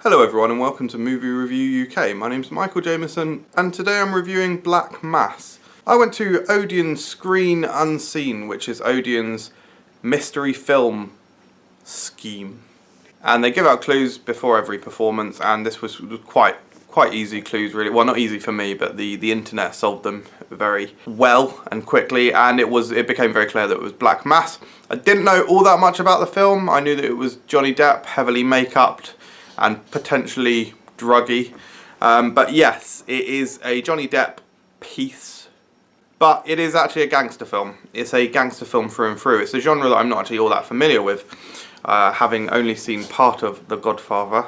Hello everyone and welcome to Movie Review UK. My name's Michael Jameson and today I'm reviewing Black Mass. I went to Odeon Screen Unseen, which is Odeon's mystery film scheme. And they give out clues before every performance, and this was quite easy clues really. Well, not easy for me, but the internet solved them very well and quickly, and it became very clear that it was Black Mass. I didn't know all that much about the film. I knew that it was Johnny Depp, heavily make-upped and potentially druggy. But yes, it is a Johnny Depp piece, but it is actually a gangster film. It's a gangster film through and through. It's a genre that I'm not actually all that familiar with, having only seen part of The Godfather.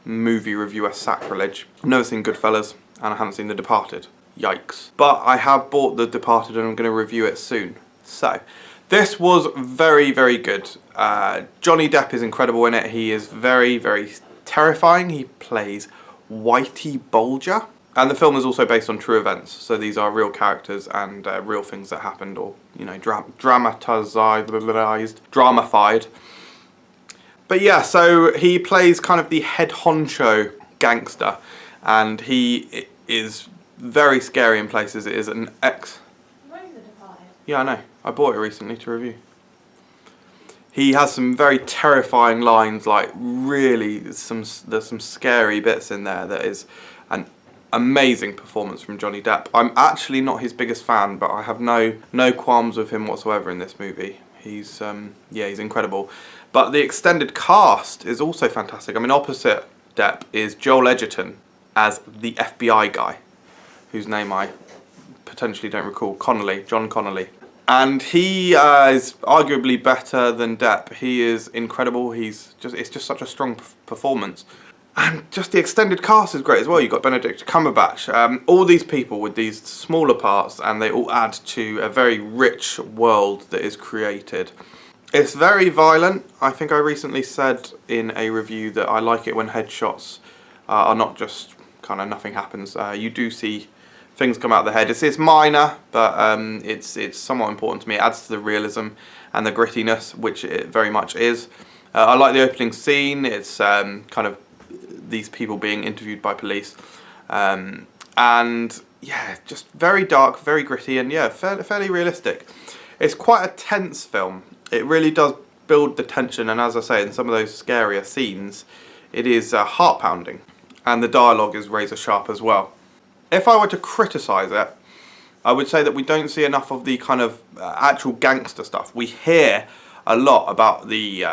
Movie reviewer sacrilege. I've never seen Goodfellas, and I haven't seen The Departed. Yikes. But I have bought The Departed and I'm going to review it soon. So, this was very, very good. Johnny Depp is incredible in it. He is very, very terrifying. He plays Whitey Bulger. And the film is also based on true events. So these are real characters and real things that happened, or, you know, dramified. But yeah, so he plays kind of the head honcho gangster. And he is very scary in places. It is an ex... Yeah, I know. I bought it recently to review. He has some very terrifying lines, like really there's some scary bits in there. That is an amazing performance from Johnny Depp. I'm actually not his biggest fan, but I have no qualms with him whatsoever in this movie. He's he's incredible. But the extended cast is also fantastic. I mean, opposite Depp is Joel Edgerton as the FBI guy, whose name I potentially don't recall. John Connolly. And he is arguably better than Depp. He is incredible. It's just such a strong performance. And just the extended cast is great as well. You've got Benedict Cumberbatch. All these people with these smaller parts, and they all add to a very rich world that is created. It's very violent. I think I recently said in a review that I like it when headshots are not just kind of nothing happens. You do see things come out of the head. It's minor, but it's somewhat important to me. It adds to the realism and the grittiness, which it very much is. I like the opening scene. It's kind of these people being interviewed by police. And yeah, just very dark, very gritty, and yeah, fairly realistic. It's quite a tense film. It really does build the tension, and as I say, in some of those scarier scenes, it is heart-pounding. And the dialogue is razor sharp as well. If I were to criticise it, I would say that we don't see enough of the kind of actual gangster stuff. We hear a lot about the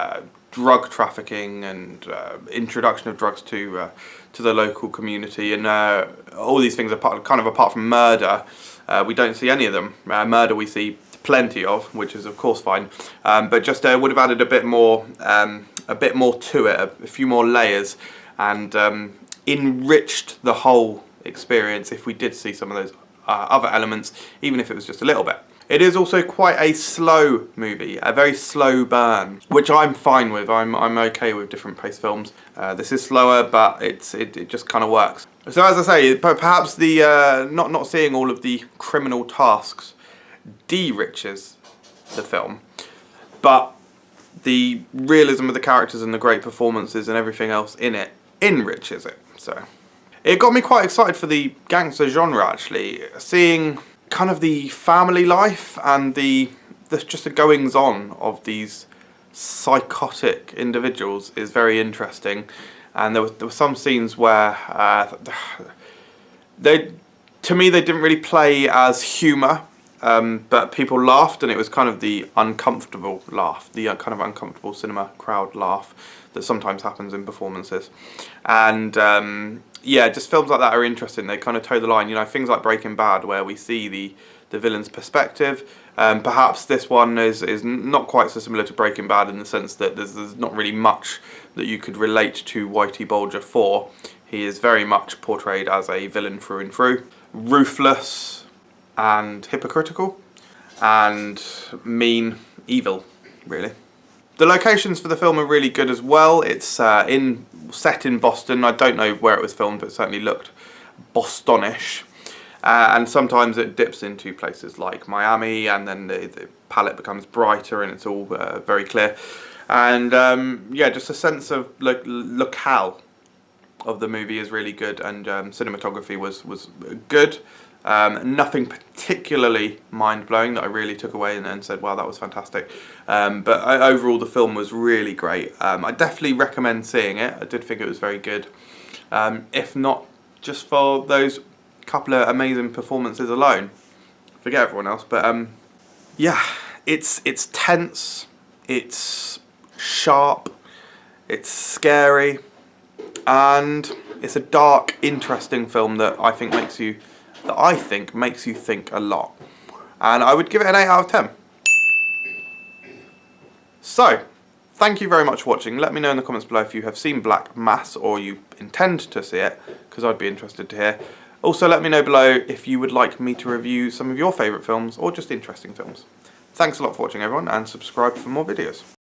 drug trafficking and introduction of drugs to the local community, and all these things apart from murder. We don't see any of them. Murder we see plenty of, which is of course fine, but just would have added a bit more to it, a few more layers, and enriched the whole experience if we did see some of those other elements, even if it was just a little bit. It is also quite a slow movie, a very slow burn, which I'm fine with. I'm okay with different pace films. This is slower, but it just kind of works. So as I say, perhaps the not seeing all of the criminal tasks de-riches the film, but the realism of the characters and the great performances and everything else in it enriches it. So it got me quite excited for the gangster genre, actually. Seeing kind of the family life and just the goings on of these psychotic individuals is very interesting. And there were some scenes where to me they didn't really play as humour, but people laughed, and it was kind of the uncomfortable laugh, the kind of uncomfortable cinema crowd laugh that sometimes happens in performances. And yeah, just films like that are interesting. They kind of toe the line. You know, things like Breaking Bad, where we see the villain's perspective. Perhaps this one is not quite so similar to Breaking Bad in the sense that there's not really much that you could relate to Whitey Bulger for. He is very much portrayed as a villain through and through. Ruthless and hypocritical and mean, evil, really. The locations for the film are really good as well. It's set in Boston. I don't know where it was filmed, but it certainly looked Bostonish. And sometimes it dips into places like Miami, and then the palette becomes brighter and it's all very clear. And yeah, just a sense of locale of the movie is really good, and cinematography was good. Nothing particularly mind-blowing that I really took away and said, wow, that was fantastic. But overall, the film was really great. I definitely recommend seeing it. I did think it was very good. If not just for those couple of amazing performances alone. Forget everyone else. But yeah, it's tense, it's sharp, it's scary, and it's a dark, interesting film that I think makes you think a lot. And I would give it an 8 out of 10. So, thank you very much for watching. Let me know in the comments below if you have seen Black Mass or you intend to see it, because I'd be interested to hear. Also, let me know below if you would like me to review some of your favourite films or just interesting films. Thanks a lot for watching, everyone, and subscribe for more videos.